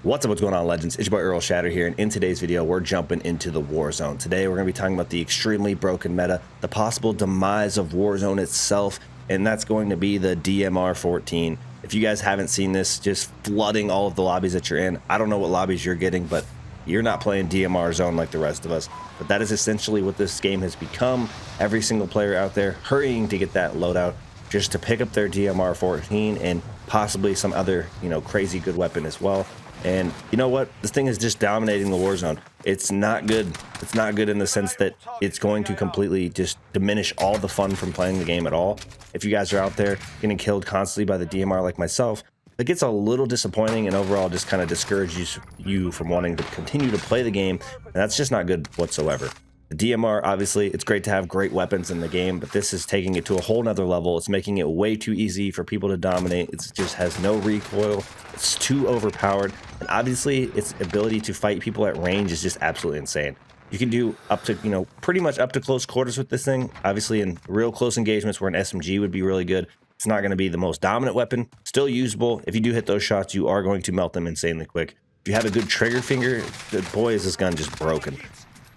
What's going on, legends? It's your boy Errl Shatter here, and in today's video we're jumping into the Warzone. Today we're going to be talking about the extremely broken meta, the possible demise of Warzone itself, and that's going to be the DMR-14. If you guys haven't seen this, just flooding all of the lobbies that you're in. I don't know what lobbies you're getting, but you're not playing DMR zone like the rest of us. But that is essentially what this game has become. Every single player out there hurrying to get that loadout just to pick up their DMR-14 and possibly some other, crazy good weapon as well. And you know what? This thing is just dominating the Warzone. It's not good. It's not good in the sense that it's going to completely just diminish all the fun from playing the game at all. If you guys are out there getting killed constantly by the DMR like myself, it gets a little disappointing and overall just kind of discourages you from wanting to continue to play the game. And that's just not good whatsoever. The DMR, obviously, it's great to have great weapons in the game, but this is taking it to a whole nother level. It's making it way too easy for people to dominate. It just has no recoil. It's too overpowered. And obviously, its ability to fight people at range is just absolutely insane. You can do up to, pretty much up to close quarters with this thing. Obviously, in real close engagements where an SMG would be really good, it's not going to be the most dominant weapon. Still usable. If you do hit those shots, you are going to melt them insanely quick. If you have a good trigger finger, boy, is this gun just broken.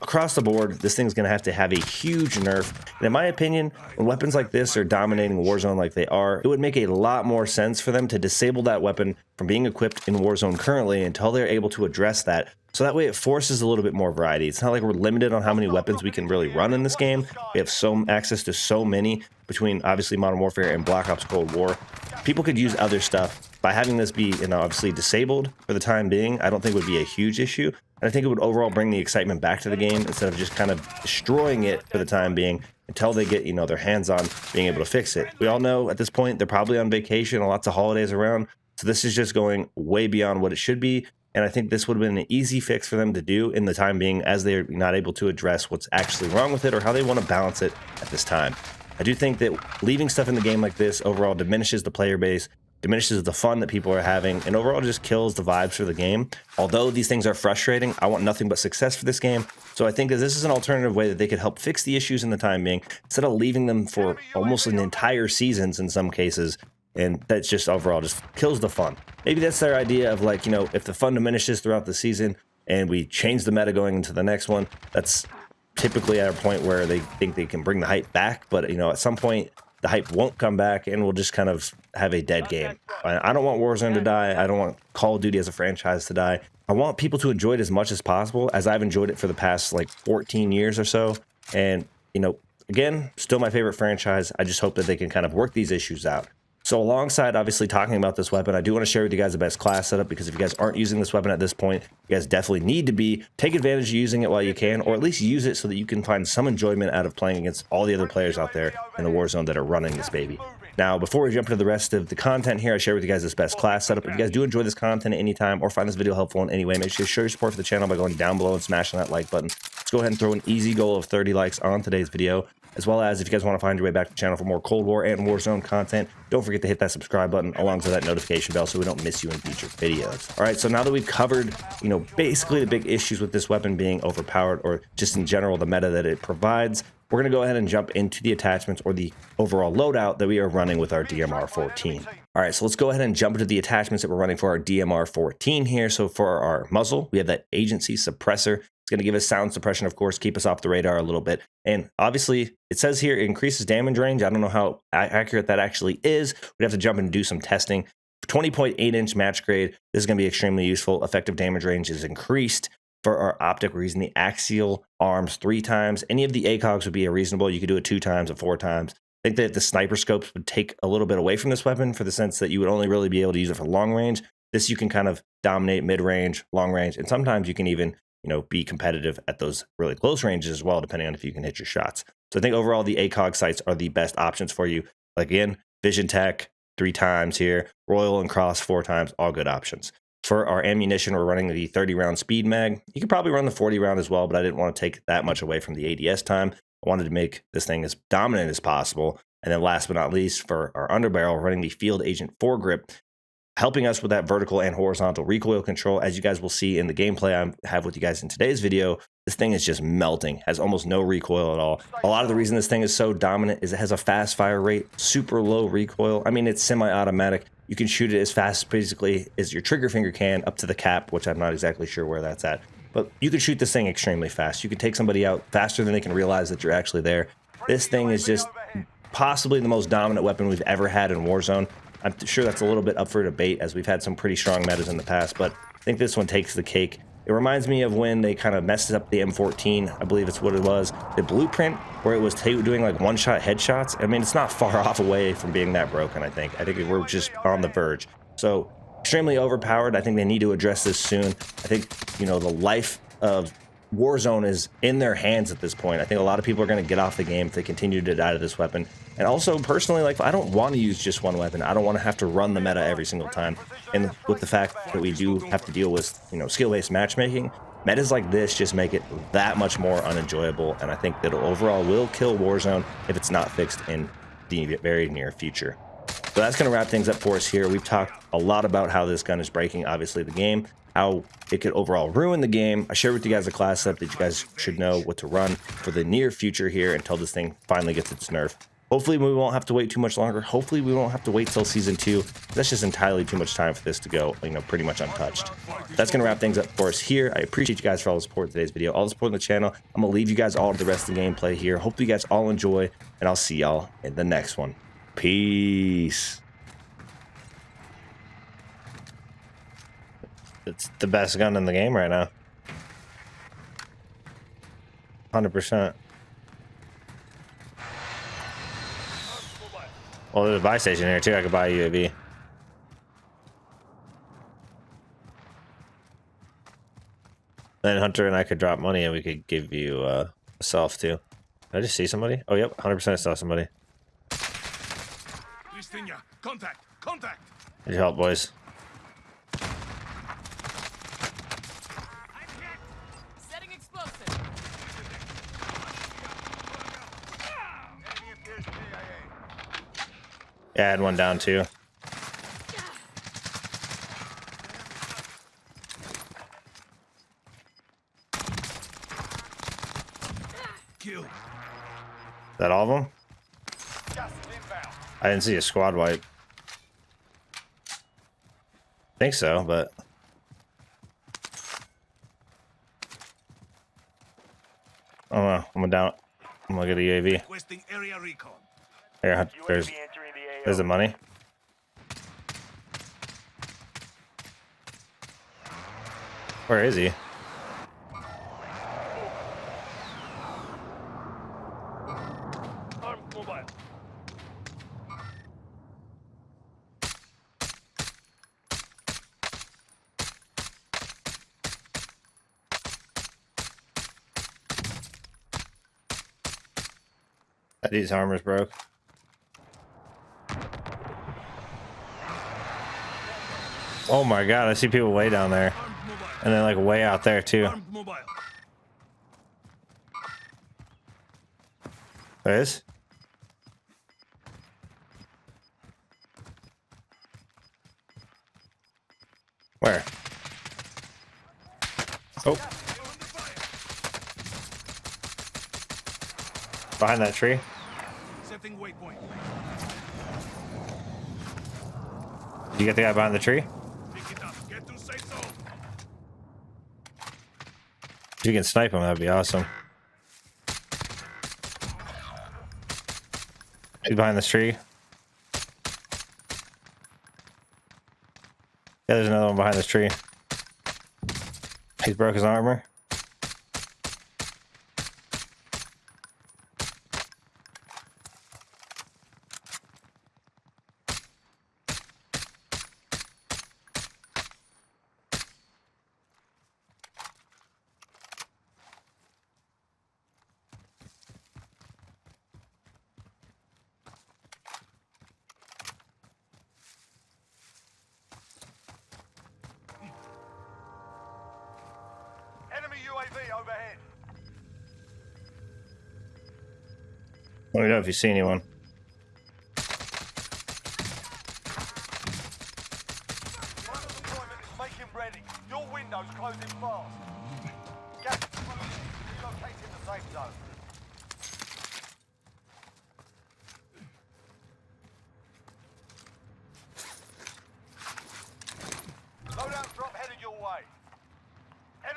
Across the board, this thing's going to have a huge nerf. And in my opinion, when weapons like this are dominating Warzone like they are, it would make a lot more sense for them to disable that weapon from being equipped in Warzone currently until they're able to address that. So that way it forces a little bit more variety. It's not like we're limited on how many weapons we can really run in this game. We have access to so many between obviously Modern Warfare and Black Ops Cold War. People could use other stuff. By having this be obviously disabled for the time being, I don't think would be a huge issue. And I think it would overall bring the excitement back to the game instead of just kind of destroying it for the time being until they get, their hands on being able to fix it. We all know at this point they're probably on vacation, lots of holidays around. So this is just going way beyond what it should be. And I think this would have been an easy fix for them to do in the time being, as they're not able to address what's actually wrong with it or how they want to balance it at this time. I do think that leaving stuff in the game like this overall diminishes the player base, diminishes the fun that people are having, and overall just kills the vibes for the game. Although these things are frustrating, I want nothing but success for this game. So I think that this is an alternative way that they could help fix the issues in the time being, instead of leaving them for almost an entire seasons in some cases. And that's just overall just kills the fun. Maybe that's their idea of like, if the fun diminishes throughout the season and we change the meta going into the next one, that's typically at a point where they think they can bring the hype back. But, at some point, the hype won't come back and we'll just kind of have a dead game. I don't want Warzone to die. I don't want Call of Duty as a franchise to die. I want people to enjoy it as much as possible, as I've enjoyed it for the past like 14 years or so. And, again, still my favorite franchise. I just hope that they can kind of work these issues out. So alongside obviously talking about this weapon, I do want to share with you guys the best class setup, because if you guys aren't using this weapon at this point, you guys definitely need to be. Take advantage of using it while you can, or at least use it so that you can find some enjoyment out of playing against all the other players out there in the Warzone that are running this baby. Now, before we jump into the rest of the content here, I share with you guys this best class setup. If you guys do enjoy this content at any time or find this video helpful in any way, make sure to show your support for the channel by going down below and smashing that like button. Let's go ahead and throw an easy goal of 30 likes on today's video. As well as if you guys want to find your way back to the channel for more Cold War and Warzone content, don't forget to hit that subscribe button alongside that notification bell so we don't miss you in future videos. All right, so now that we've covered, basically the big issues with this weapon being overpowered, or just in general the meta that it provides, we're going to go ahead and jump into the attachments or the overall loadout that we are running with our DMR-14. All right, so let's go ahead and jump into the attachments that we're running for our DMR-14 here. So for our muzzle, we have that agency suppressor. It's going to give us sound suppression, of course, keep us off the radar a little bit. And obviously, it says here it increases damage range. I don't know how accurate that actually is. We'd have to jump in and do some testing. 20.8-inch match grade, this is going to be extremely useful. Effective damage range is increased. For our optic, we're using the axial arms 3 times. Any of the ACOGs would be reasonable. You could do it 2 times or 4 times. I think that the sniper scopes would take a little bit away from this weapon, for the sense that you would only really be able to use it for long range. This you can kind of dominate mid-range, long range, and sometimes you can even be competitive at those really close ranges as well, depending on if you can hit your shots. So I think overall the ACOG sights are the best options for you. Like again, Vision Tech 3 times here, Royal and Cross 4 times, all good options. For our ammunition, we're running the 30-round speed mag. You could probably run the 40-round as well, but I didn't want to take that much away from the ADS time. I wanted to make this thing as dominant as possible. And then last but not least, for our underbarrel, running the Field Agent foregrip, helping us with that vertical and horizontal recoil control. As you guys will see in the gameplay I have with you guys in today's video, this thing is just melting, has almost no recoil at all. A lot of the reason this thing is so dominant is it has a fast fire rate, super low recoil. I mean, it's semi-automatic, You can shoot it as fast basically as your trigger finger can up to the cap, which I'm not exactly sure where that's at. But you can shoot this thing extremely fast. You can take somebody out faster than they can realize that you're actually there. This thing is just possibly the most dominant weapon we've ever had in Warzone. I'm sure that's a little bit up for debate, as we've had some pretty strong metas in the past, but I think this one takes the cake. It reminds me of when they kind of messed up the M14, I believe it's what it was, the blueprint, where it was doing like one-shot headshots. I mean, it's not far off away from being that broken, I think. I think we're just on the verge. So, extremely overpowered. I think they need to address this soon. I think, you know, the life of Warzone is in their hands at this point. I think a lot of people are going to get off the game if they continue to die to this weapon. And also, personally, like, I don't want to use just one weapon. I don't want to have to run the meta every single time. And with the fact that we do have to deal with, you know, skill-based matchmaking, metas like this just make it that much more unenjoyable. And I think that overall will kill Warzone if it's not fixed in the very near future. So that's going to wrap things up for us here. We've talked a lot about how this gun is breaking, obviously, the game, how it could overall ruin the game. I shared with you guys a class setup that you guys should know what to run for the near future here until this thing finally gets its nerf. Hopefully we won't have to wait too much longer. Hopefully we won't have to wait till season 2. That's just entirely too much time for this to go, you know, pretty much untouched. That's going to wrap things up for us here. I appreciate you guys for all the support in today's video, all the support on the channel. I'm going to leave you guys all to the rest of the gameplay here. Hope you guys all enjoy, and I'll see y'all in the next one. Peace. It's the best gun in the game right now. 100%. Well, there's a buy station here too. I could buy a UAV. Then Hunter and I could drop money and we could give you a self too. Did I just see somebody? Oh, yep. 100% saw somebody. Contact! Contact! Need your help, boys. Setting explosive. Yeah, I had one down too. Kill. Is that all of them? I didn't see a squad wipe. Think so, but oh no, I'm down. I'm gonna get a UAV. Requesting area recon. Here, there's the money. Where is he? Armed mobile. That dude's armor's broke. Oh my god, I see people way down there. And then like way out there too. Armed mobile. There is? Where? Oh. Behind that tree. Setting waypoint. Did you get the guy behind the tree? Pick it up. Get to safe zone. If you can snipe him, that'd be awesome. He's behind this tree. Yeah, there's another one behind this tree. He's broke his armor. Enemy UAV overhead. Let me know if you see anyone. Final deployment is making ready. Your window's closing fast. Gas is closing. Relocating the safe zone.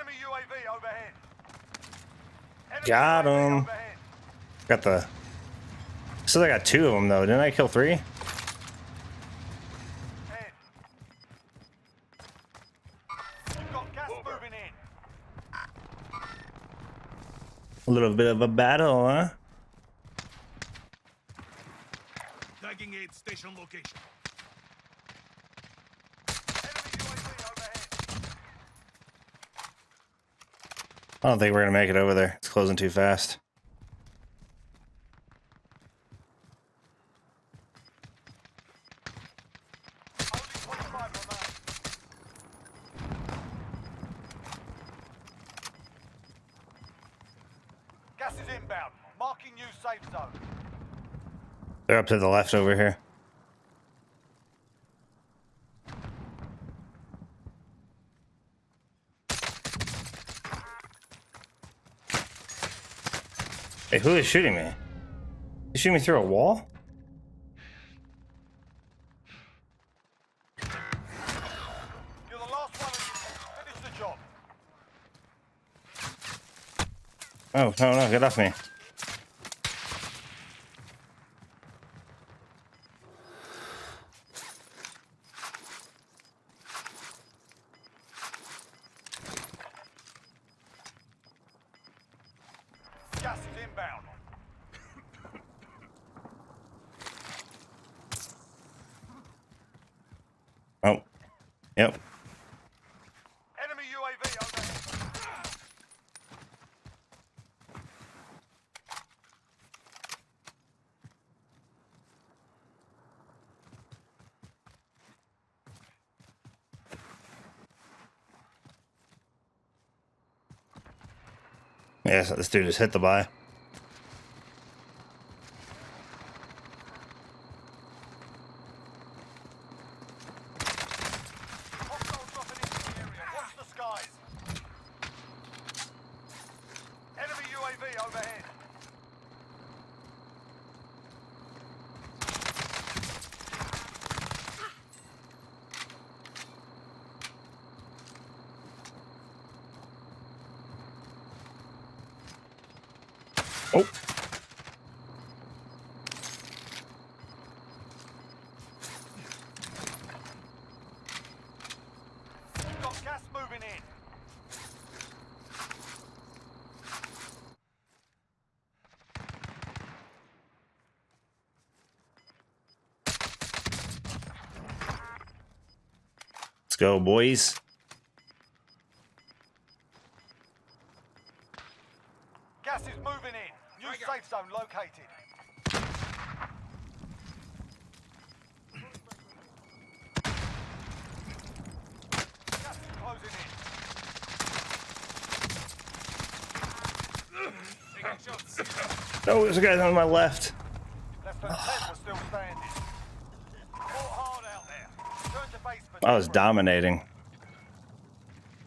Enemy UAV overhead. Enemy Got UAV him. overhead. Got the. So I got 2 of them though. Didn't I kill 3? Head. You've got gas moving in. A little bit of a battle, huh? Tagging aid station location. Enemy UAV overhead. I don't think we're gonna make it over there. It's closing too fast. Only 25 remain. Gas is inbound. Marking new safe zone. They're up to the left over here. Hey, who is shooting me? You shooting me through a wall? You're the last one of you. Finish the job. Oh, no, get off me. Gas is inbound. Oh, yep. Enemy UAV overhead. Yeah, so this dude just hit the buy. Hostiles dropping into the area. Watch the skies. Enemy UAV overhead. Oh, You've got gas moving in. let's go, boys. Gas is moving in. New safe zone located. Gas is closing in. Taking shots. Oh, there's a guy on my left. Less than 10 were still standing. Fought hard out there. Turn to base for I was debrief. dominating.